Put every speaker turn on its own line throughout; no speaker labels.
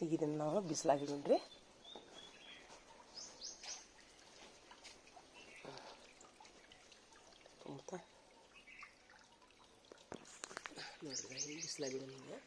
ಈಗ ಇದನ್ನು ನಾವು ಬಿಸಿಲಾಗಿಡೋಣ್ರಿ. ಅಂತ ನೋಡಿದ್ರೆ ಹಿಂಗೆ ಬಿಸಿಲಾಗಿಡೋಣ. ಈಗ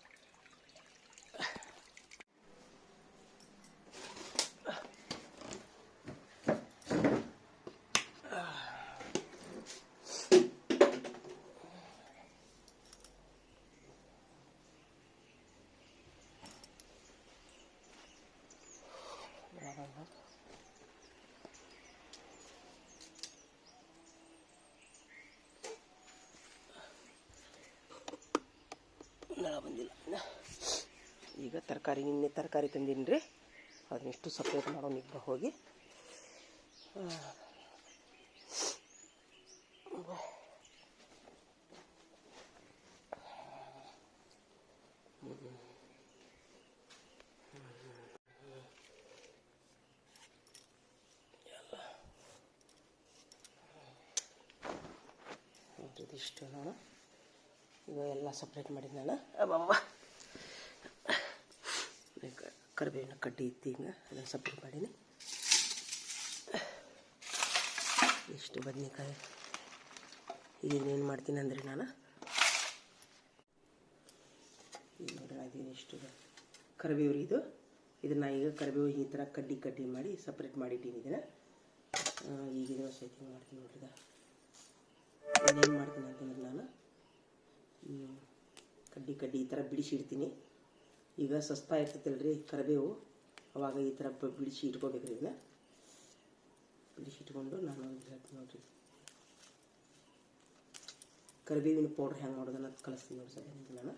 ನಳ ಬಂದಿಲ್ಲ. ಈಗ ತರಕಾರಿ ನಿನ್ನೆ ತರಕಾರಿ ತಂದೀನಿ ರೀ, ಅದನ್ನೆಷ್ಟು ಸಪ್ರೇಟ್ ಮಾಡೋಣ ಈಗ ಹೋಗಿ. ಇದಿಷ್ಟು ನಾನು ಈಗ ಎಲ್ಲ ಸಪ್ರೇಟ್ ಮಾಡಿದ್ದು ನಾನು. ಅಬ್ಬಮ್ಮ ಕರಿಬೇವಿನ ಕಡ್ಡಿ ಇತ್ತು, ಈಗ ಅದನ್ನು ಸಪ್ರೇಟ್ ಮಾಡೀನಿ. ಇಷ್ಟು ಬದನೆಕಾಯಿ ಇದನ್ನೇನು ಮಾಡ್ತೀನಿ ಅಂದರೆ ನಾನು ಈಗ ನೋಡ್ರಿ ಅದೇನಿಷ್ಟು ಕರಿಬೇವು ಇದು, ಇದನ್ನು ಈಗ ಕರಿಬೇವು ಈ ಥರ ಕಡ್ಡಿ ಮಾಡಿ ಸಪ್ರೇಟ್ ಮಾಡಿದ್ದೀನಿ. ಇದನ್ನು ಈಗ ಇದನ್ನು ಸಹಿತ ಮಾಡ್ತೀನಿ ನೋಡ್ರಿ. ಇನ್ನೇನು ಮಾಡ್ತೀನಿ ಅಂತಂದ್ರೆ ನಾನು ಕಡ್ಡಿ ಈ ಥರ ಬಿಡಿಸಿಡ್ತೀನಿ. ಈಗ ಸಸ್ತಾ ಇರ್ತೈತಲ್ರಿ ಕರಿಬೇವು, ಅವಾಗ ಈ ಥರ ಬಿಡಿಸಿ ಇಟ್ಕೋಬೇಕ್ರಿ. ಇದನ್ನ ಬಿಡಿಸಿ ಇಟ್ಕೊಂಡು ನಾನು ಹೇಳ್ತೀನಿ ನೋಡ್ರಿ, ಕರಿಬೇವಿನ ಪೌಡ್ರ್ ಹೆಂಗೆ ಮಾಡೋದನ್ನ ಕಲಿಸ್ತೀನಿ ನೋಡಿ ಸರ್ ನಿಮಗೆ ನಾನು.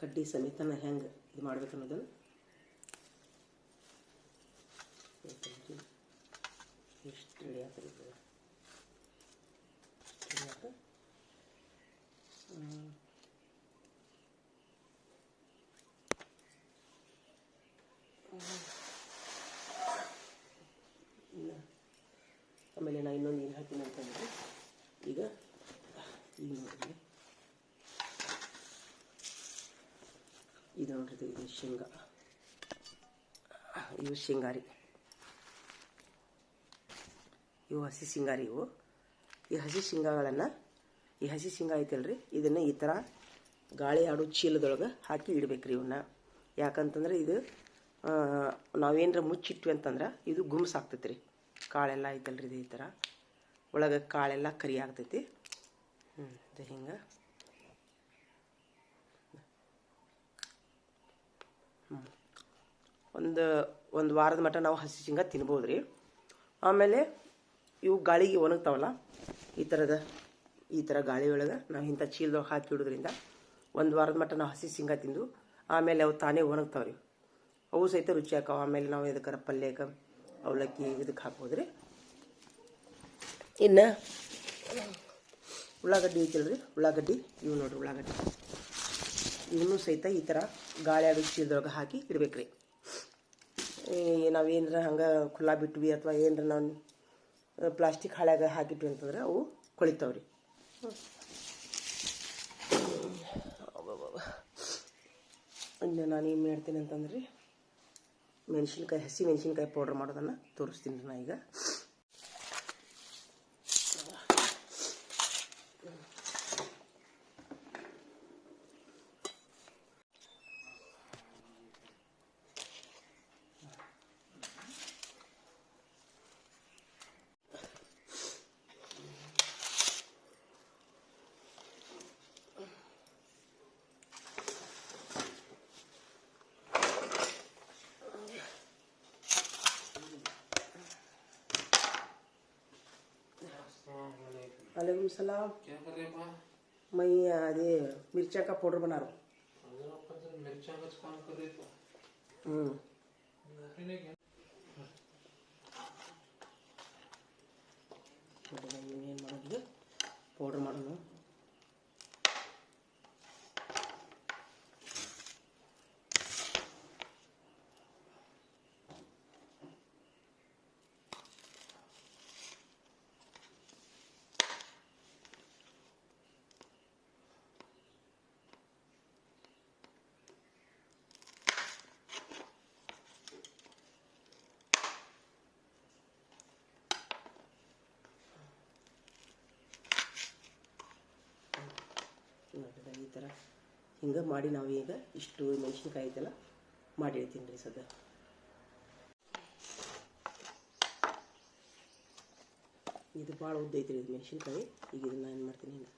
ಕಡ್ಡಿ ಸಮೇತನ ಹೆಂಗೆ ಇದು ಮಾಡ್ಬೇಕು ಅನ್ನೋದನ್ನು ಎಷ್ಟು ರೆಡಿ ಆಗ್ತದೆ. ಆಮೇಲೆ ನಾನು ಇನ್ನೊಂದು ಏನು ಹಾಕ್ತೀನಿ ಅಂತಂದರೆ ಈಗ ನೋಡ್ರಿ, ಇದು ನೋಡ್ರಿ, ಇದು ಶೇಂಗಾ, ಇವು ಶೇಂಗಾರಿ, ಇವು ಹಸಿ ಶೇಂಗಾರಿ. ಈ ಹಸಿ ಶೇಂಗಾಗಳನ್ನು, ಈ ಹಸಿ ಶೇಂಗಾ ಐತಲ್ರಿ, ಇದನ್ನು ಈ ಥರ ಗಾಳಿ ಆಡೋ ಚೀಲದೊಳಗೆ ಹಾಕಿ ಇಡಬೇಕ್ರಿ ಇವನ್ನ. ಯಾಕಂತಂದ್ರೆ ಇದು ನಾವೇನರ ಮುಚ್ಚಿಟ್ವಿ ಅಂತಂದ್ರೆ ಇದು ಗುಮ್ಸಾಗ್ತೈತಿ ರೀ. ಕಾಳೆಲ್ಲ ಐತಲ್ರಿ, ಇದು ಈ ಥರ ಒಳಗೆ ಕಾಳೆಲ್ಲ ಕರಿ ಆಗ್ತೈತಿ. ಇದು ಹಿಂಗೆ ಒಂದು ವಾರದ ಮಟ್ಟ ನಾವು ಹಸಿ ಶೇಂಗಾ ತಿನ್ಬೋದು ರೀ. ಆಮೇಲೆ ಇವು ಗಾಳಿಗೆ ಒಣಗ್ತಾವಲ್ಲ, ಈ ಥರ ಗಾಳಿ ಒಳಗೆ ನಾವು ಇಂಥ ಚೀಲದೊಳಗೆ ಹಾಕಿ ಇಡೋದ್ರಿಂದ ಒಂದು ವಾರದ ಮಟ್ಟ ನಾವು ಹಸಿ ಶೇಂಗಾ ತಿಂದು ಆಮೇಲೆ ಅವು ತಾನೇ ಒಣಗ್ತಾವ್ರಿ. ಅವು ಸಹಿತ ರುಚಿ ಹಾಕಾವ. ಆಮೇಲೆ ನಾವು ಇದಕ್ಕೆ ಪಲ್ಯಕ್ಕೆ ಅವಲಕ್ಕಿ ಇದಕ್ಕೆ ಹಾಕ್ಬೋದು ರೀ. ಇನ್ನು ಉಳ್ಳಾಗಡ್ಡಿ ಐತಲ್ರಿ, ಉಳ್ಳಾಗಡ್ಡಿ ಇವು ನೋಡಿರಿ, ಉಳ್ಳಾಗಡ್ಡಿ ಇವನು ಸಹಿತ ಈ ಥರ ಗಾಳಿ ಆಡೋ ಚೀಲದೊಳಗೆ ಹಾಕಿ ಇಡ್ಬೇಕ್ರಿ. ನಾವೇನರ ಹಂಗೆ ಖುಲ್ಲಾ ಬಿಟ್ವಿ ಅಥವಾ ಏನರ ನಾವು ಪ್ಲಾಸ್ಟಿಕ್ ಹಾಳ್ಯಾಗ ಹಾಕಿಟ್ವಿ ಅಂತಂದ್ರೆ ಅವು ಕೊಳಿತಾವ್ರಿ. ಇನ್ನು ನಾನು ಏನು ಮಾಡ್ತೀನಿ ಅಂತಂದ್ರೆ ಮೆಣಸಿನ್ಕಾಯಿ, ಹಸಿ ಮೆಣಸಿನ್ಕಾಯಿ ಪೌಡ್ರ್ ಮಾಡೋದನ್ನು ತೋರಿಸ್ತೀನಿ ನಾ ಈಗ. वालेकुम सलाम।
क्या कर रहे हैं?
मैं अरे मिर्चा का पाउडर बना रहा
हूँ। मिर्चा का काम कर रहे थे।
पाउडर ಮಾಡೋಣ. ಥರ ಹಿಂಗೆ ಮಾಡಿ ನಾವು ಈಗ ಇಷ್ಟು ಮೆಣಸಿನ್ಕಾಯಿ ಐತಲ್ಲ ಮಾಡಿ ಇಡ್ತೀನಿ ರೀ ಸದ್ಯ. ಇದು ಭಾಳ ಉದ್ದ ಐತ್ರಿ ಇದು ಮೆಣಸಿನ್ಕಾಯಿ. ಈಗ ಇದನ್ನು ಏನು ಮಾಡ್ತೀನಿ ಹಿಂಗೆ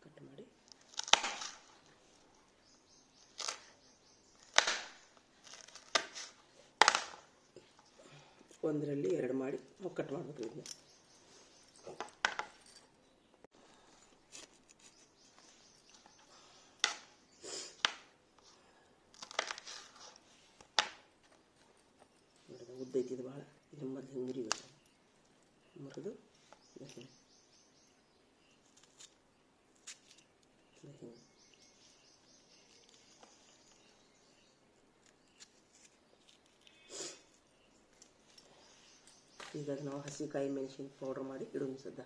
ಕಟ್ ಮಾಡಿ ಒಂದರಲ್ಲಿ 2 ಮಾಡಿ ನಾವು ಕಟ್ ಮಾಡಬೇಕು ಇದನ್ನ. ಉದ್ದ ಐತಿ ಇದು ಭಾಳ. ಇದನ್ನ ಮೊದಲು ಹಿಂಗೆ ಮುರಿಬೇಕು. ಮುರಿದು ಹಿಂಗೆ ಈಗ ನಾವು ಹಸಿಕಾಯಿ ಮೆಣಸಿನ ಪೌಡ್ರ್ ಮಾಡಿ ಇಡೋಣ ಸದ್ದ.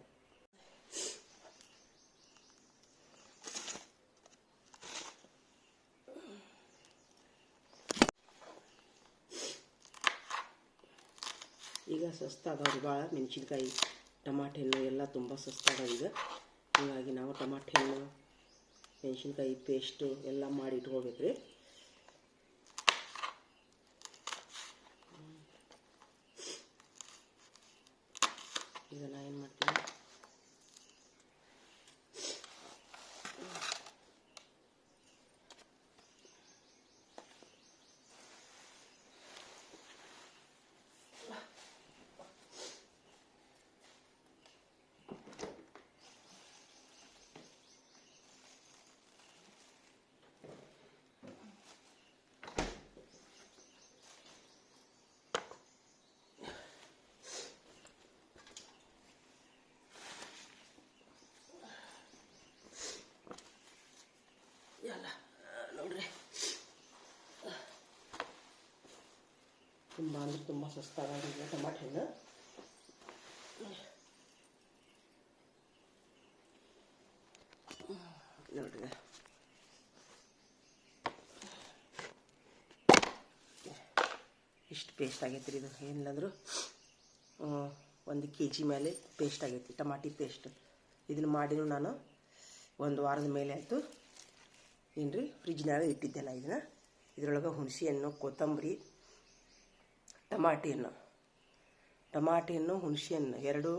ಈಗ ಸಸ್ತಾಗವ್ರಿ ಭಾಳ ಮೆಣಸಿನ್ಕಾಯಿ, ಟಮಾಟೆ ಹಣ್ಣು ಎಲ್ಲ ತುಂಬ ಸಸ್ತಾಗವ ಈಗ. ಹೀಗಾಗಿ ನಾವು ಟಮಾಟೆ ಹಣ್ಣು ಮೆಣಸಿನ್ಕಾಯಿ ಪೇಸ್ಟು ಎಲ್ಲ ಮಾಡಿ ಇಟ್ಕೋಬೇಕ್ರಿ. ಈಗ ನಾ ಏನು ಮಾಡ್ತೀನಿ, ಎಲ್ಲ ನೋಡ್ರಿ ತುಂಬ ಅಂದ್ರೆ ತುಂಬ ಸಸ್ತಾಗಿಲ್ಲ ಟಮಾಟೆ ಹಣ್ಣು. ನೋಡ್ರಿ ಇಷ್ಟು ಪೇಸ್ಟ್ ಆಗೈತೆ ರೀ. ಇದು ಏನಿಲ್ಲಂದ್ರೂ 1 kg ಮೇಲೆ ಪೇಸ್ಟ್ ಆಗೈತಿ, ಟಮಾಟಿ ಪೇಸ್ಟ್. ಇದನ್ನು ಮಾಡಿನೂ ನಾನು 1 ವಾರದ ಮೇಲೆ ಆಯಿತು. ಏನು ರೀ ಫ್ರಿಜ್ನಾಗ ಇಟ್ಟಿದ್ದೆಲ್ಲ. ಇದನ್ನು ಇದರೊಳಗೆ ಹುಣಸೆ ಹಣ್ಣು, ಕೊತ್ತಂಬರಿ, ಟಮಾಟಿ ಹಣ್ಣು, ಹುಣಸೆ ಹಣ್ಣು 2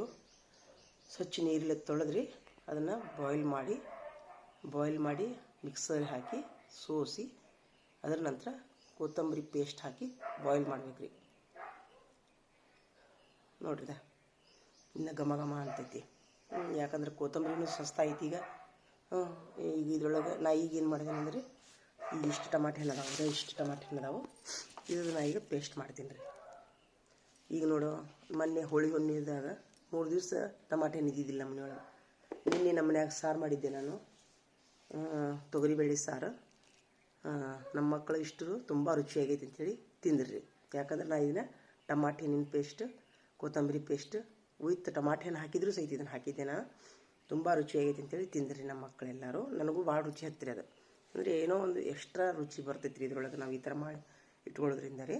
ಸ್ವಚ್ಛ ನೀರಲ್ಲಿ ತೊಳೆದ್ರಿ ಅದನ್ನು ಬಾಯ್ಲ್ ಮಾಡಿ ಮಿಕ್ಸರ್ ಹಾಕಿ ಸೋಸಿ ಅದರ ನಂತರ ಕೊತ್ತಂಬರಿ ಪೇಸ್ಟ್ ಹಾಕಿ ಬಾಯ್ಲ್ ಮಾಡ್ಬೇಕ್ರಿ. ನೋಡ್ರಿದ ಇನ್ನು ಘಮ ಘಮ ಅಂತೈತಿ. ಯಾಕಂದ್ರೆ ಕೊತ್ತಂಬರಿನೂ ಸಸ್ತಾ ಐತಿ ಈಗ. ಈಗ ಇದ್ರೊಳಗೆ ನಾ ಈಗ ಏನು ಮಾಡಿದ್ದೀನಿ ಅಂದರೆ ಈಗ ಇಷ್ಟು ಟಮಾಟೆ ಹಣ್ಣು ಅದಾವೆ, ಇದನ್ನು ನಾ ಈಗ ಪೇಸ್ಟ್ ಮಾಡ್ತೀನಿ ರೀ. ಈಗ ನೋಡು, ಮೊನ್ನೆ ಹೋಳಿ ಹುಣ್ಣಿದಾಗ 3 ದಿವಸ ಟಮಾಟೆ ಹಣ್ಣು ಇದ್ದಿದ್ದಿಲ್ಲ ನಮ್ಮ ಮನೆಯೊಳಗೆ. ನಿನ್ನೆ ನಮ್ಮ ಮನ್ಯಾಗ ಸಾರು ಮಾಡಿದ್ದೆ ನಾನು, ತೊಗರಿಬೇಳೆ ಸಾರು. ನಮ್ಮ ಮಕ್ಕಳು ಇಷ್ಟು ತುಂಬ ರುಚಿಯಾಗೈತೆ ಅಂಥೇಳಿ ತಿಂದ್ರಿ. ಯಾಕಂದ್ರೆ ನಾ ಇದನ್ನು ಟಮಾಟೆ ಹಣ್ಣಿನ ಪೇಸ್ಟ್, ಕೊತ್ತಂಬರಿ ಪೇಸ್ಟ್ ವಿತ್ ಟಮಾಟೆ ಹಣ್ಣು ಹಾಕಿದ್ರು ಸಹಿತ ಇದನ್ನು ಹಾಕಿದ್ದೆ ನಾನು. ತುಂಬ ರುಚಿಯಾಗೈತೆ ಅಂತೇಳಿ ತಿಂದ್ರಿ ನಮ್ಮ ಮಕ್ಕಳೆಲ್ಲರೂ. ನನಗೂ ಭಾಳ ರುಚಿ ಹತ್ತಿರ ಅದು. ಅಂದರೆ ಏನೋ ಒಂದು ಎಕ್ಸ್ಟ್ರಾ ರುಚಿ ಬರ್ತೈತೆ ರೀ ಇದ್ರೊಳಗೆ ನಾವು ಈ ಥರ ಮಾಡಿ ಇಟ್ಕೊಳ್ಳೋದ್ರಿಂದ ರೀ.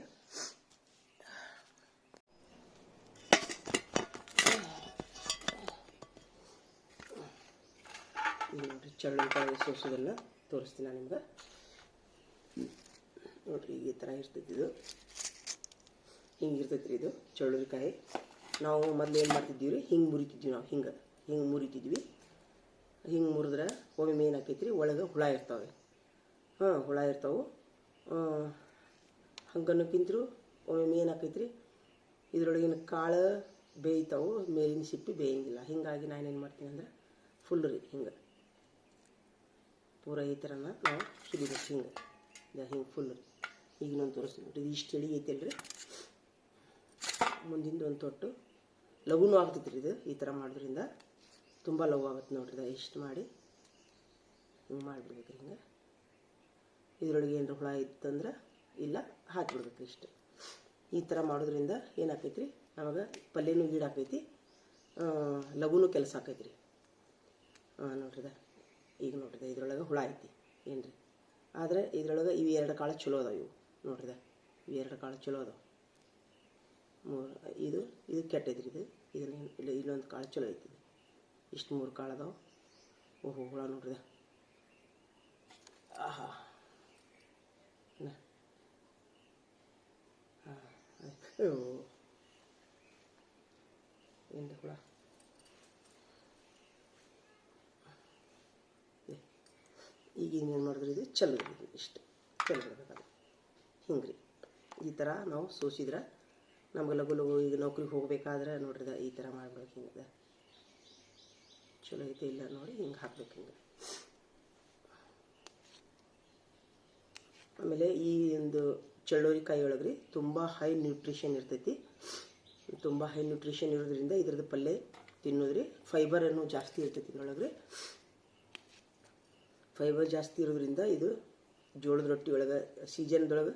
ನೋಡಿರಿ ಚಳ್ಳುಳ್ಳಿಕಾಯಿ ಸೋಸೋದೆಲ್ಲ ತೋರಿಸ್ತೀನಿ ನಾನು ನಿಮ್ಗೆ. ನೋಡಿರಿ ಈಗ ಈ ಥರ ಇರ್ತೈತಿ ಇದು, ಹಿಂಗೆ ಇರ್ತೈತಿ ರೀ ಇದು ಚಳ್ಳುಳ್ಳಿಕಾಯಿ. ನಾವು ಮೊದಲು ಏನು ಮಾಡ್ತಿದ್ದೀವಿ ರೀ, ಹಿಂಗೆ ಮುರಿತಿದ್ವಿ ನಾವು. ಹಿಂಗೆ ಮುರಿತಿದ್ವಿ. ಹಿಂಗೆ ಮುರಿದ್ರೆ ಒಮ್ಮೆ ಏನು ಆಕೈತಿ ರೀ, ಒಳಗೆ ಹುಳ ಇರ್ತಾವೆ. ಹುಳ ಇರ್ತಾವೆ. ಹಂಗನ್ನೋಕ್ಕಿಂತರೂ ಒಮ್ಮೆ ಏನು ಆಕೈತಿ ರೀ, ಇದ್ರೊಳಗಿನ ಕಾಳು ಬೇಯ್ತಾವೆ, ಮೇಲಿನ ಸಿಪ್ಪಿ ಬೇಯಂಗಿಲ್ಲ. ಹಿಂಗಾಗಿ ನಾನೇನು ಮಾಡ್ತೀನಿ ಅಂದ್ರೆ ಫುಲ್ ರೀ ಹಿಂಗೆ ಪೂರ ಈ ಥರನ ನಾವು ಸುಲಿಬೇಕು. ಹಿಂಗೆ ಫುಲ್ ರೀ. ಈಗ ನಾನು ತೋರಿಸ್ತೀನಿ ನೋಡಿರಿ, ಇದು ಇಷ್ಟು ಎಳಿ ಐತಲ್ರಿ, ಮುಂದಿಂದ ಒಂದು ತೊಟ್ಟು ಲಘುನೂ ಆಗ್ತೈತಿ ರೀ ಇದು. ಈ ಥರ ಮಾಡೋದ್ರಿಂದ ತುಂಬ ಲಘು ಆಗುತ್ತೆ ನೋಡ್ರಿ. ಇಷ್ಟು ಮಾಡಿ ಹಿಂಗೆ ಮಾಡಿಬಿಡ್ಬೇಕು ರೀ. ಹಿಂಗೆ ಇದರೊಳಗೆ ಏನಾರ ಹುಳ ಇತ್ತಂದ್ರೆ ಇಲ್ಲ ಹಾಕಿಬಿಡ್ಬೇಕು ಇಷ್ಟು. ಈ ಥರ ಮಾಡೋದ್ರಿಂದ ಏನಾಕೈತಿ ರೀ, ನಮಗೆ ಪಲ್ಯನೂ ಗೀಡಾಕೈತಿ, ಲಘುನೂ ಕೆಲಸ ಆಕೈತಿ ರೀ. ನೋಡ್ರಿದ ಈಗ ನೋಡ್ರಿದ ಇದ್ರೊಳಗೆ ಹುಳ ಐತಿ ಏನು ರೀ. ಆದರೆ ಇದ್ರೊಳಗೆ ಇವು 2 ಕಾಳು ಚಲೋ ಅದಾವೆ. ಇವು ನೋಡ್ರಿದ ಇವು 2 ಕಾಳು ಚಲೋ ಅದಾವೆ. ಇದು ಕೆಟ್ಟೈತಿ ರೀ. ಇದನ್ನೇನು ಇಲ್ಲ, ಇಲ್ಲೊಂದು ಕಾಳು ಚಲೋ ಐತಿ. ಇಷ್ಟು 3 ಕಾಳು ಅದಾವೆ. ಓಹೋ ಹುಳ ನೋಡ್ರಿ ಆಹಾ ಏನು ಹುಳ ಈಗ ಏನು ಮಾಡಿದ್ರೆ ಇದು ಚೆಲ್ಲಿದ್ರಿ ಇಷ್ಟು ಚೆಲ್ಲಿಬಿಡ್ಬೇಕಾದ್ರೆ ಹಿಂಗೆ ರೀ ಈ ಥರ ನಾವು ಸೋಸಿದ್ರೆ ನಮ್ಗೆ ಲಘು ಲಘು ಈಗ ನೌಕರಿಗೆ ಹೋಗ್ಬೇಕಾದ್ರೆ ನೋಡ್ರಿದ ಈ ಥರ ಮಾಡ್ಬೇಕು ಹಿಂಗೆ ಚಲೋ ಐತೆ ಇಲ್ಲ ನೋಡಿ ಹಿಂಗೆ ಹಾಕ್ಬೇಕು ಹಿಂಗೆ. ಆಮೇಲೆ ಈ ಒಂದು ಚಳ್ಳೋರಿಕಾಯಿ ಒಳಗೆ ರೀ ತುಂಬ ಹೈ ನ್ಯೂಟ್ರಿಷನ್ ಇರ್ತೈತಿ. ತುಂಬ ಹೈ ನ್ಯೂಟ್ರಿಷನ್ ಇರೋದ್ರಿಂದ ಇದ್ರದ್ದು ಪಲ್ಯ ತಿನ್ನೋದ್ರಿ ಫೈಬರನ್ನು ಜಾಸ್ತಿ ಇರ್ತೈತಿ ಇದ್ರೊಳಗೆ ರೀ. ಫೈಬರ್ ಜಾಸ್ತಿ ಇರೋದ್ರಿಂದ ಇದು ಜೋಳದ ರೊಟ್ಟಿ ಒಳಗೆ ಸೀಸನ್ದೊಳಗೆ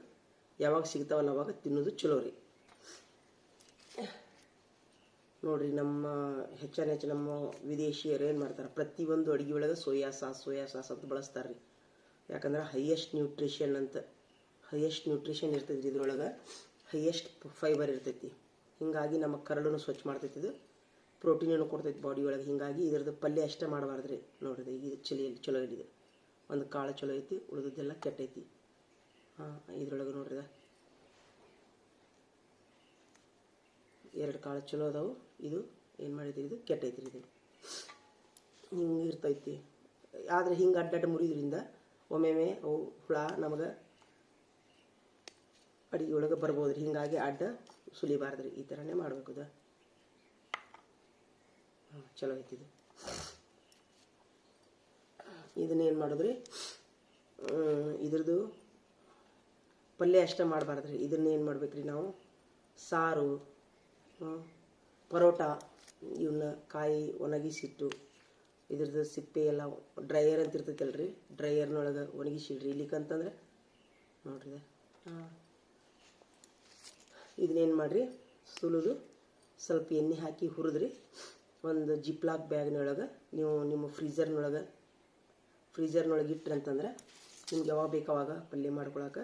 ಯಾವಾಗ ಸಿಗ್ತಾವಲ್ಲ ಅವಾಗ ತಿನ್ನೋದು ಚಲೋ ರೀ. ನೋಡಿರಿ ನಮ್ಮ ಹೆಚ್ಚು ನಮ್ಮ ವಿದೇಶಿಯರು ಏನು ಮಾಡ್ತಾರೆ, ಪ್ರತಿಯೊಂದು ಅಡುಗೆ ಒಳಗೆ ಸೋಯಾ ಸಾಸ್ ಅಂತ ಬಳಸ್ತಾರೆ ರೀ. ಯಾಕಂದ್ರೆ ಹೈಯೆಸ್ಟ್ ನ್ಯೂಟ್ರಿಷನ್ ಇರ್ತೈತಿ ಇದ್ರೊಳಗೆ, ಹೈಯೆಸ್ಟ್ ಫೈಬರ್ ಇರ್ತೈತಿ. ಹೀಗಾಗಿ ನಮ್ಮ ಕರಳನ್ನು ಸ್ವಚ್ಛ ಮಾಡ್ತೈತಿ, ಇದು ಪ್ರೋಟೀನನ್ನು ಕೊಡ್ತೈತಿ ಬಾಡಿ ಒಳಗೆ. ಹೀಗಾಗಿ ಇದ್ರದ್ದು ಪಲ್ಯ ಅಷ್ಟೇ ಮಾಡಬಾರ್ದು ರೀ. ನೋಡಿರಿ ಈಗ ಚಳಿಯಲ್ಲಿ ಚಲೋ ಹಿಡಿದು ಒಂದು ಕಾಳು ಚಲೋ ಐತಿ, ಉಳಿದದ್ದೆಲ್ಲ ಕೆಟ್ಟೈತಿ. ಇದ್ರೊಳಗೆ ನೋಡ್ರಿ 2 ಕಾಳು ಚಲೋ ಅದಾವು, ಇದು ಏನು ಮಾಡಿದ್ರಿ ಇದು ಕೆಟ್ಟೈತಿ. ಇದು ಹಿಂಗೆ ಇರ್ತೈತಿ. ಆದರೆ ಹಿಂಗೆ ಅಡ್ಡಡ್ಡ ಮುರಿದ್ರಿಂದ ಒಮ್ಮೆ ಅವು ಹುಳ ನಮಗೆ ಅಡುಗೆ ಒಳಗೆ ಬರ್ಬೋದು ರೀ. ಹೀಗಾಗಿ ಅಡ್ಡ ಸುಲಿಬಾರ್ದು ರೀ, ಈ ಥರನೇ ಮಾಡಬೇಕು. ಇದು ಚಲೋ ಐತಿ. ಇದನ್ನೇನು ಮಾಡಿದ್ರಿ, ಇದ್ರದ್ದು ಪಲ್ಯ ಅಷ್ಟೇ ಮಾಡಬಾರ್ದು ರೀ. ಇದನ್ನೇನು ಮಾಡ್ಬೇಕ್ರಿ ನಾವು ಸಾರು, ಪರೋಟ ಇವನ್ನ ಕಾಯಿ ಒಣಗಿಸಿಟ್ಟು ಇದ್ರದ್ದು ಸಿಪ್ಪೆ ಎಲ್ಲ ಡ್ರೈಯರ್ ಅಂತ ಇರ್ತೈತಲ್ರಿ, ಡ್ರೈಯರ್ನೊಳಗೆ ಒಣಗಿಸಿಡ್ರಿ. ಇಲ್ಲಿಕಂತಂದ್ರೆ ನೋಡ್ರಿ ಇದನ್ನೇನು ಮಾಡಿರಿ, ಸುಲಿದು ಸ್ವಲ್ಪ ಎಣ್ಣೆ ಹಾಕಿ ಹುರಿದ್ರಿ ಒಂದು ಜಿಪ್ಲಾಕ್ ಬ್ಯಾಗ್ನೊಳಗೆ ನೀವು ನಿಮ್ಮ ಫ್ರೀಜರ್ನೊಳಗೆ ಇಟ್ರಿ ಅಂತಂದ್ರೆ ನಿಮ್ಗೆ ಯಾವಾಗ ಬೇಕಾವಾಗ ಪಲ್ಯ ಮಾಡ್ಕೊಳಕ್ಕೆ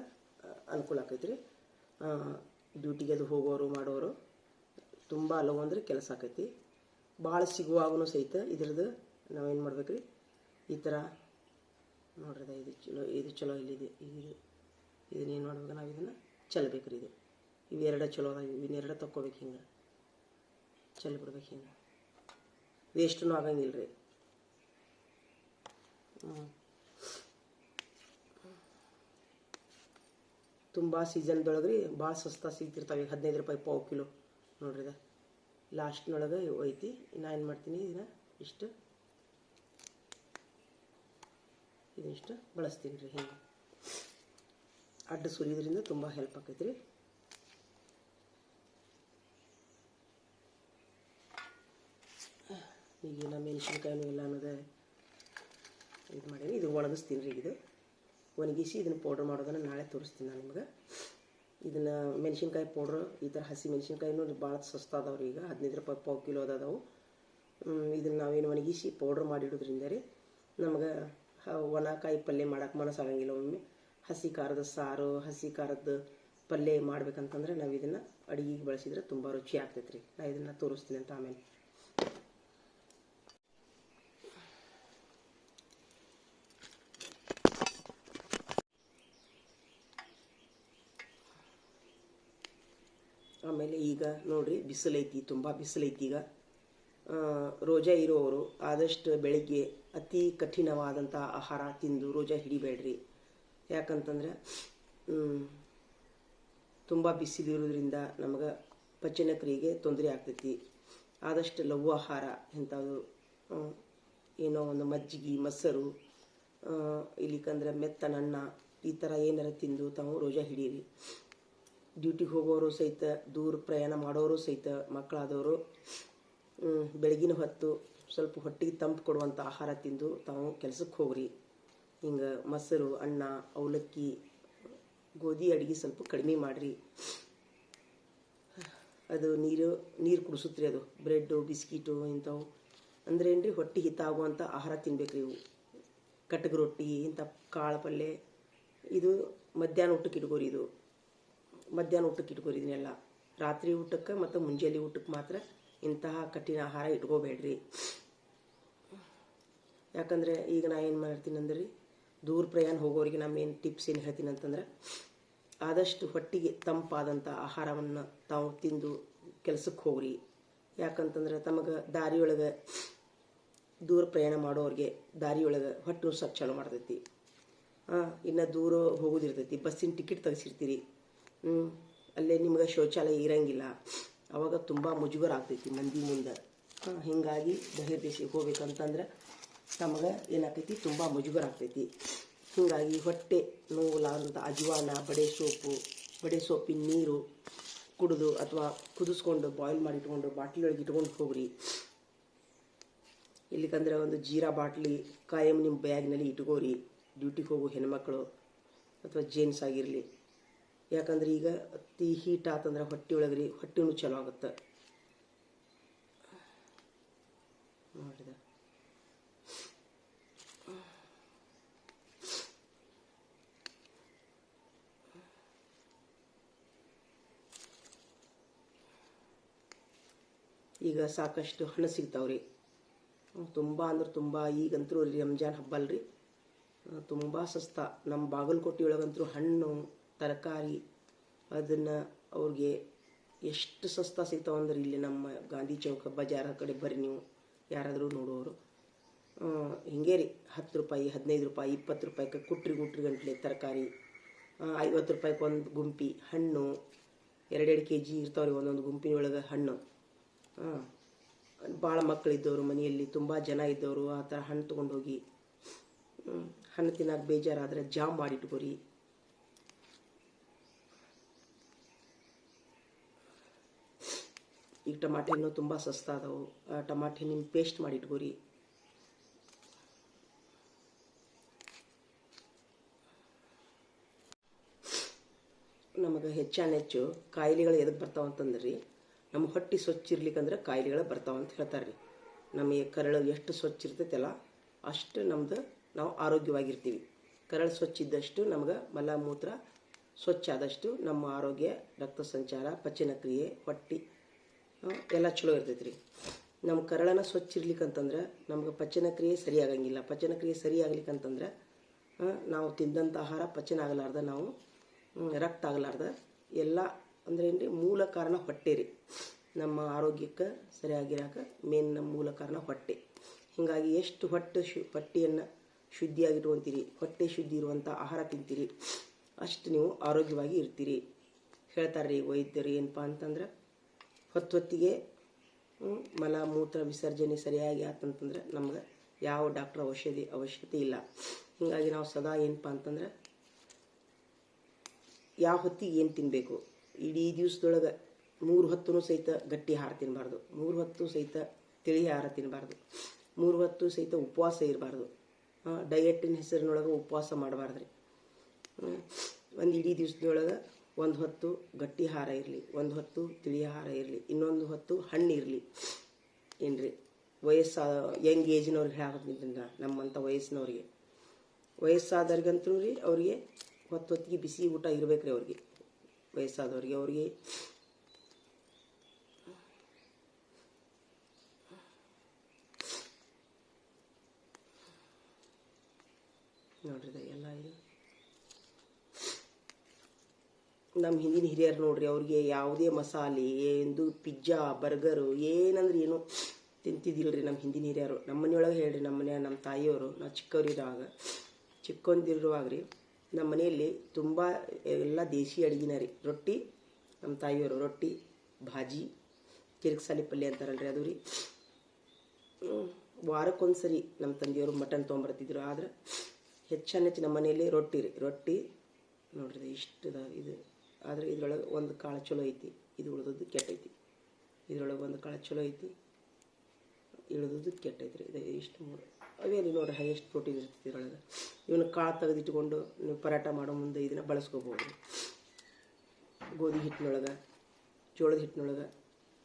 ಅನುಕೂಲ ಆಕೈತೆ ರೀ. ಡ್ಯೂಟಿಗೆ ಅದು ಹೋಗೋರು ಮಾಡೋರು ತುಂಬ ಲವ್ ಅಂದ್ರೆ ಕೆಲಸ ಆಕೈತಿ. ಭಾಳ ಸಿಗುವಾಗೂ ಸಹಿತ ಇದ್ರದ್ದು ನಾವೇನು ಮಾಡ್ಬೇಕ್ರಿ, ಈ ಥರ ನೋಡ್ರಿ ಇದು ಚಲೋ ಇಲ್ಲಿದೆ. ಇದನ್ನೇನು ಮಾಡ್ಬೇಕು, ನಾವು ಇದನ್ನು ಚೆಲ್ಲಬೇಕ್ರಿ. ಇವೆರಡು ಚಲೋ ಅದಾವೆ, ಇವನ್ನೆರಡು ತಕ್ಕೋಬೇಕು. ಹಿಂಗೆ ಚೆಲ್ಲಿಬಿಡ್ಬೇಕು, ಹಿಂಗೆ ವೇಸ್ಟೂ ಆಗಂಗಿಲ್ಲ ರೀ. ತುಂಬ ಸೀಸನ್ದೊಳಗೆ ರೀ ಭಾಳ ಸಸ್ತಾ ಸಿಗ್ತಿರ್ತಾವೆ. 15 ರೂಪಾಯಿ ಪಾವು ಕಿಲೋ ನೋಡ್ರಿ. ಲಾಸ್ಟ್ನೊಳಗೆ ಐತಿ. ನಾ ಏನು ಮಾಡ್ತೀನಿ, ಇದನ್ನಿಷ್ಟು ಬಳಸ್ತೀನಿ ರೀ. ಹಿಂಗೆ ಅಡ್ಡ ಸುರಿಯೋದ್ರಿಂದ ತುಂಬ ಹೆಲ್ಪ್ ಆಕೈತಿ ರೀ. ಈಗ ನಮ್ಮ ಮೆಣಸಿನ್ಕಾಯಿನೂ ಎಲ್ಲ ಅನ್ನೋದು ಇದು ಮಾಡೀನಿ. ಇದು ಒಣಗಿಸ್ತೀನಿ ರೀ. ಇದು ಒಣಗಿಸಿ ಇದನ್ನು ಪೌಡ್ರ್ ಮಾಡೋದನ್ನು ನಾಳೆ ತೋರಿಸ್ತೀನಿ ನಾನು ನಿಮ್ಗೆ. ಇದನ್ನು ಮೆಣಸಿನ್ಕಾಯಿ ಪೌಡ್ರ್ ಈ ಥರ ಹಸಿ ಮೆಣಸಿನ್ಕಾಯಿನೂ ಭಾಳ ಸಸ್ತಾ ಅದಾವೆ ರೀ. ಈಗ 15 ರೂಪಾಯಿ ಪಾವು ಕಿಲೋ ಅದಾವೆ. ಇದನ್ನು ನಾವೇನು ಒಣಗಿಸಿ ಪೌಡ್ರ್ ಮಾಡಿಡೋದ್ರಿಂದ ರೀ ನಮ್ಗೆ ಒಣಕಾಯಿ ಪಲ್ಯ ಮಾಡೋಕೆ ಮನಸ್ಸಾಗಂಗಿಲ್ಲ. ಒಮ್ಮೆ ಹಸಿ ಖಾರದ ಸಾರು, ಹಸಿ ಖಾರದ ಪಲ್ಯ ಮಾಡ್ಬೇಕಂತಂದ್ರೆ ನಾವು ಇದನ್ನು ಅಡುಗೆಗೆ ಬಳಸಿದ್ರೆ ತುಂಬ ರುಚಿ ಆಗ್ತೈತೆ ರೀ. ನಾನು ಇದನ್ನು ತೋರಿಸ್ತೀನಿ ಅಂತ ಆಮೇಲೆ. ಆಮೇಲೆ ಈಗ ನೋಡಿರಿ ಬಿಸಿಲೈತಿ, ತುಂಬ ಬಿಸಿಲೈತಿ. ಈಗ ರೋಜಾ ಇರೋರು ಆದಷ್ಟು ಬೆಳಗ್ಗೆ ಅತಿ ಕಠಿಣವಾದಂಥ ಆಹಾರ ತಿಂದು ರೋಜಾ ಹಿಡಿಬೇಡ್ರಿ. ಯಾಕಂತಂದ್ರೆ ತುಂಬ ಬಿಸಿಲಿರೋದ್ರಿಂದ ನಮಗೆ ಪಚನ ಕ್ರಿಯೆಗೆ ತೊಂದರೆ ಆಗ್ತೈತಿ. ಆದಷ್ಟು ಲಘು ಆಹಾರ ಇಂಥವು ಏನೋ ಒಂದು ಮಜ್ಜಿಗೆ, ಮೊಸರು, ಇಲ್ಲಿಕಂದ್ರೆ ಮೆತ್ತನನ್ನ ಈ ಥರ ಏನಾರ ತಿಂದು ತಾವು ರೋಜಾ ಹಿಡೀರಿ. ಡ್ಯೂಟಿಗೆ ಹೋಗೋರು ಸಹಿತ, ದೂರ ಪ್ರಯಾಣ ಮಾಡೋರು ಸಹಿತ, ಮಕ್ಕಳಾದವರು ಬೆಳಗಿನ ಹೊತ್ತು ಸ್ವಲ್ಪ ಹೊಟ್ಟೆಗೆ ತಂಪು ಕೊಡುವಂಥ ಆಹಾರ ತಿಂದು ತಾವು ಕೆಲಸಕ್ಕೆ ಹೋಗ್ರಿ. ಹಿಂಗೆ ಮೊಸರು, ಅನ್ನ, ಅವಲಕ್ಕಿ, ಗೋಧಿ ಅಡುಗೆ ಸ್ವಲ್ಪ ಕಡಿಮೆ ಮಾಡಿರಿ. ಅದು ನೀರು ಕುಡಿಸುತ್ತೆ ಅದು. ಬ್ರೆಡ್ಡು, ಬಿಸ್ಕಿಟು ಇಂಥವು ಅಂದ್ರೆ ಏನು ರೀ, ಹೊಟ್ಟೆ ಹಿತ ಆಗುವಂಥ ಆಹಾರ ತಿನ್ಬೇಕ್ರಿ. ಇವು ಕಟಕ್ ರೊಟ್ಟಿ, ಇಂಥ ಕಾಳು ಪಲ್ಯ ಇದು ಮಧ್ಯಾಹ್ನ ಊಟಕ್ಕೆ ಇಟ್ಕೋರಿ. ಇದು ಮಧ್ಯಾಹ್ನ ಊಟಕ್ಕೆ ಇಟ್ಕೋರಿ. ಇದನ್ನೆಲ್ಲ ರಾತ್ರಿ ಊಟಕ್ಕೆ ಮತ್ತು ಮುಂಜಾನೆ ಊಟಕ್ಕೆ ಮಾತ್ರ ಇಂತಹ ಕಠಿಣ ಆಹಾರ ಇಟ್ಕೋಬೇಡ್ರಿ. ಯಾಕಂದರೆ ಈಗ ನಾ ಏನು ಮಾಡ್ತೀನಿ ಅಂದ್ರೆ ರೀ, ದೂರ ಪ್ರಯಾಣ ಹೋಗೋರಿಗೆ ನಮ್ಮ ಏನು ಟಿಪ್ಸ್ ಏನು ಹೇಳ್ತೀನಿ ಅಂತಂದ್ರೆ, ಆದಷ್ಟು ಹೊಟ್ಟಿಗೆ ತಂಪಾದಂಥ ಆಹಾರವನ್ನು ತಾವು ತಿಂದು ಕೆಲಸಕ್ಕೆ ಹೋಗ್ರಿ. ಯಾಕಂತಂದ್ರೆ ತಮಗೆ ದಾರಿಯೊಳಗೆ ದೂರ ಪ್ರಯಾಣ ಮಾಡೋರಿಗೆ ದಾರಿಯೊಳಗೆ ಹೊಟ್ಟೆ ಉರ್ಸಕ್ಕೆ ಚಾಲು ಮಾಡ್ತೈತಿ. ಇನ್ನು ದೂರ ಹೋಗೋದಿರ್ತೈತಿ, ಬಸ್ಸಿನ ಟಿಕೆಟ್ ತೆಗೆಸಿರ್ತೀರಿ, ಅಲ್ಲೇ ನಿಮ್ಗೆ ಶೌಚಾಲಯ ಇರಂಗಿಲ್ಲ, ಅವಾಗ ತುಂಬ ಮುಜುಗರ ಆಗ್ತೈತಿ ಮಂದಿ ಮುಂದೆ. ಹೀಗಾಗಿ ಬಹಿರ್ದೇಶಕ್ಕೆ ಹೋಗ್ಬೇಕಂತಂದ್ರೆ ನಮಗೆ ಏನಾಗ್ತೈತಿ, ತುಂಬ ಮುಜುಗರ ಆಗ್ತೈತಿ. ಹೀಗಾಗಿ ಹೊಟ್ಟೆ ನೋವುಲಾರಂಥ ಅಜ್ವಾನ, ಬಡೆ ಸೊಪ್ಪಿನ ನೀರು ಕುಡಿದು ಅಥವಾ ಕುದಿಸ್ಕೊಂಡು ಬಾಯ್ಲ್ ಮಾಡಿ ಇಟ್ಕೊಂಡು ಬಾಟ್ಲಿಯೊಳಗೆ ಇಟ್ಕೊಂಡು ಹೋಗ್ರಿ. ಇಲ್ಲಿಕಂದ್ರೆ ಒಂದು ಜೀರಾ ಬಾಟ್ಲಿ ಕಾಯಂ ನಿಮ್ಮ ಬ್ಯಾಗ್ನಲ್ಲಿ ಇಟ್ಕೋರಿ, ಡ್ಯೂಟಿಗೆ ಹೋಗೋ ಹೆಣ್ಮಕ್ಳು ಅಥವಾ ಜೇಂಟ್ಸ್ ಆಗಿರಲಿ. ಯಾಕಂದ್ರೆ ಈಗ ಅತಿ ಹೀಟ್ ಆತಂದ್ರೆ ಹೊಟ್ಟೆಯೊಳಗೆ ರೀ ಹೊಟ್ಟೆನೂ ಚಲೋ ಆಗುತ್ತೆ. ನೋಡಿದ ಈಗ ಸಾಕಷ್ಟು ಹಣ್ಣು ಸಿಗ್ತಾವ್ರಿ, ತುಂಬ ಅಂದ್ರೆ ತುಂಬ. ಈಗಂತೂ ರಂಜಾನ್ ಹಬ್ಬ ಅಲ್ರಿ, ತುಂಬ ಸಸ್ತ. ನಮ್ಮ ಬಾಗಲಕೋಟೆ ಒಳಗಂತೂ ಹಣ್ಣು ತರಕಾರಿ ಅದನ್ನು ಅವ್ರಿಗೆ ಎಷ್ಟು ಸಸ್ತ ಸಿಗ್ತಾವಂದ್ರೆ, ಇಲ್ಲಿ ನಮ್ಮ ಗಾಂಧಿ ಚೌಕ ಬಜಾರ ಕಡೆ ಬರ್ರಿ ನೀವು ಯಾರಾದರೂ ನೋಡುವವರು. ಹಿಂಗೆ ರೀ 10 ರೂಪಾಯಿ 15 ರೂಪಾಯಿ 20 ರೂಪಾಯಿಗೆ ಗುಟ್ರಿ ಗಂಟ್ಲೆ ತರಕಾರಿ, 50 ರೂಪಾಯಿಗೆ ಒಂದು ಗುಂಪಿ ಹಣ್ಣು, 2 kg ಇರ್ತಾವ್ರಿ ಒಂದೊಂದು ಗುಂಪಿನೊಳಗೆ ಹಣ್ಣು. ಭಾಳ ಮಕ್ಕಳಿದ್ದವರು ಮನೆಯಲ್ಲಿ ತುಂಬ ಜನ ಇದ್ದವರು ಆ ಥರ ಹಣ್ಣು ತೊಗೊಂಡೋಗಿ ಹಣ್ಣು ತಿನ್ನೋಕೆ ಬೇಜಾರಾದರೆ ಜಾಮ್ ಮಾಡಿಟ್ಕೋರಿ. ಈಗ ಟಮಾಟೆ ಹಣ್ಣು ತುಂಬ ಸಸ್ತ ಅದಾವು, ಆ ಟಮಾಟೆ ಹಣ್ಣಿನ ಪೇಸ್ಟ್ ಮಾಡಿಟ್ಕೋರಿ. ನಮಗೆ ಹೆಚ್ಚು ಕಾಯಿಲೆಗಳು ಎದಕ್ಕೆ ಬರ್ತಾವ ಅಂತಂದ್ರೆ ರೀ, ನಮ್ಮ ಹೊಟ್ಟೆ ಸ್ವಚ್ಛ ಇರ್ಲಿಕ್ಕಂದ್ರೆ ಕಾಯಿಲೆಗಳು ಬರ್ತಾವ ಅಂತ ಹೇಳ್ತಾರೆ ರೀ. ನಮಗೆ ಕರಳು ಎಷ್ಟು ಸ್ವಚ್ಛ ಇರ್ತೈತಲ್ಲ ಅಷ್ಟು ನಮ್ದು ನಾವು ಆರೋಗ್ಯವಾಗಿರ್ತೀವಿ. ಕರಳು ಸ್ವಚ್ಛ ಇದ್ದಷ್ಟು ನಮ್ಗೆ ಮಲ ಮೂತ್ರ ಸ್ವಚ್ಛ ಆದಷ್ಟು ನಮ್ಮ ಆರೋಗ್ಯ, ರಕ್ತ ಸಂಚಾರ, ಪಚನ ಕ್ರಿಯೆ, ಹೊಟ್ಟೆ ಎಲ್ಲ ಚಲೋ ಇರ್ತೈತೆ ರೀ. ನಮ್ಮ ಕರಳನ್ನು ಸ್ವಚ್ಛ ಇರ್ಲಿಕ್ಕಂತಂದ್ರೆ ನಮ್ಗೆ ಪಚನ ಕ್ರಿಯೆ ಸರಿಯಾಗಂಗಿಲ್ಲ. ಪಚನ ಕ್ರಿಯೆ ಸರಿ ಆಗ್ಲಿಕ್ಕಂತಂದ್ರೆ ನಾವು ತಿಂದಂಥ ಆಹಾರ ಪಚನ ಆಗಲಾರ್ದ, ನಾವು ರಕ್ತ ಆಗಲಾರ್ದ ಎಲ್ಲ ಅಂದ್ರೆ ಏನು ರೀ, ಮೂಲ ಕಾರಣ ಹೊಟ್ಟೆ ರೀ. ನಮ್ಮ ಆರೋಗ್ಯಕ್ಕೆ ಸರಿಯಾಗಿರೋಕೆ ಮೇನ್ ನಮ್ಮ ಮೂಲ ಕಾರಣ ಹೊಟ್ಟೆ. ಹೀಗಾಗಿ ಎಷ್ಟು ಹೊಟ್ಟೆಯನ್ನು ಶುದ್ಧಿಯಾಗಿಟ್ಕೊತೀರಿ, ಹೊಟ್ಟೆ ಶುದ್ಧಿ ಇರುವಂಥ ಆಹಾರ ತಿಂತೀರಿ, ಅಷ್ಟು ನೀವು ಆರೋಗ್ಯವಾಗಿ ಇರ್ತೀರಿ. ಹೇಳ್ತಾರೆ ರೀ ವೈದ್ಯರು ಏನಪ್ಪ ಅಂತಂದ್ರೆ, ಹೊತ್ತಿಗೆ ಮಲ ಮೂತ್ರ ವಿಸರ್ಜನೆ ಸರಿಯಾಗಿ ಆತಂತಂದ್ರೆ ನಮ್ಗೆ ಯಾವ ಡಾಕ್ಟ್ರ್ ಅವಶ್ಯಕತೆ ಇಲ್ಲ. ಹೀಗಾಗಿ ನಾವು ಸದಾ ಏನಪ್ಪ ಅಂತಂದ್ರೆ ಯಾವ ಹೊತ್ತಿಗೆ ಏನು ತಿನ್ನಬೇಕು, ಇಡೀ ದಿವಸದೊಳಗೆ 3 ಹೊತ್ತೂ ಸಹಿತ ಗಟ್ಟಿ ಆಹಾರ ತಿನ್ನಬಾರ್ದು, 3 ಹೊತ್ತು ಸಹಿತ ತಿಳಿ ಆಹಾರ ತಿನ್ನಬಾರ್ದು, 3 ಹೊತ್ತು ಸಹಿತ ಉಪವಾಸ ಇರಬಾರ್ದು. ಡಯಟಿನ ಹೆಸರಿನೊಳಗೆ ಉಪವಾಸ ಮಾಡಬಾರ್ದು ರೀ. ಒಂದು ಇಡೀ ದಿವಸದೊಳಗೆ 1 ಹೊತ್ತು ಗಟ್ಟಿ ಆಹಾರ ಇರಲಿ, 1 ಹೊತ್ತು ತಿಳಿ ಆಹಾರ ಇರಲಿ, ಇನ್ನೊಂದು ಹೊತ್ತು ಹಣ್ಣು ಇರಲಿ. ಏನ್ರಿ ಯಂಗ್ ಏಜ್ನವ್ರಿಗೆ ಹೇಳೋದ್ರಿಂದ ನಮ್ಮಂಥ ವಯಸ್ಸಾದವ್ರಿಗಂತೂ ರೀ ಅವ್ರಿಗೆ ಹೊತ್ತಿಗೆ ಬಿಸಿ ಊಟ ಇರಬೇಕ್ರಿ. ಅವ್ರಿಗೆ ವಯಸ್ಸಾದವ್ರಿಗೆ ಅವ್ರಿಗೆ ನೋಡ್ರಿ ಎಲ್ಲ ಇದು ನಮ್ಮ ಹಿಂದಿನ ಹಿರಿಯರು ನೋಡ್ರಿ, ಅವ್ರಿಗೆ ಯಾವುದೇ ಮಸಾಲೆ ಎಂದು ಪಿಜ್ಜಾ ಬರ್ಗರು ಏನಂದ್ರೆ ಏನು ತಿಂತಿದ್ದಿಲ್ರಿ ನಮ್ಮ ಹಿಂದಿನ ಹಿರಿಯರು. ನಮ್ಮ ಮನೆಯೊಳಗೆ ಹೇಳ್ರಿ, ನಮ್ಮ ಮನೆ ನಮ್ಮ ತಾಯಿಯವರು ನಾವು ಚಿಕ್ಕವರಿರುವಾಗ ರೀ ನಮ್ಮ ಮನೆಯಲ್ಲಿ ತುಂಬ ಎಲ್ಲ ದೇಶಿ ಅಡುಗೆನ ರೀ. ರೊಟ್ಟಿ ನಮ್ಮ ತಾಯಿಯವರು ರೊಟ್ಟಿ, ಭಾಜಿ, ಕಿರಿಕ್ಸಾಲಿ ಪಲ್ಯ ಅಂತಾರಲ್ರಿ ಅದು ರೀ. ವಾರಕ್ಕೊಂದ್ಸರಿ ನಮ್ಮ ತಂದೆಯವರು ಮಟನ್ ತೊಗೊಂಬರ್ತಿದ್ರು. ಆದ್ರೆ ಹೆಚ್ಚು ನಮ್ಮ ಮನೆಯಲ್ಲಿ ರೊಟ್ಟಿ ನೋಡ್ರಿ ಇಷ್ಟದ ಇದು. ಆದರೆ ಇದ್ರೊಳಗೆ ಒಂದು ಕಾಳು ಚಲೋ ಐತಿ, ಇದು ಉಳಿದದ್ದು ಕೆಟ್ಟೈತಿ. ಇದ್ರೊಳಗೆ ಒಂದು ಕಾಳು ಚಲೋ ಐತಿ, ಇಳಿದದ್ದು ಕೆಟ್ಟೈತಿ ರೀ. ಇದು ಇಷ್ಟು 3 ಅವೇ ರೀ ನೋಡ್ರಿ, ಹೈಯೆಸ್ಟ್ ಪ್ರೋಟೀನ್ ಇರ್ತೈತಿ ಇದ್ರೊಳಗೆ. ಇವನ್ನ ಕಾಳು ತೆಗೆದಿಟ್ಕೊಂಡು ನೀವು ಪರಾಟ ಮಾಡೋ ಮುಂದೆ ಇದನ್ನು ಬಳಸ್ಕೋಬೋದು. ಗೋಧಿ ಹಿಟ್ಟಿನೊಳಗೆ, ಜೋಳದ ಹಿಟ್ಟಿನೊಳಗೆ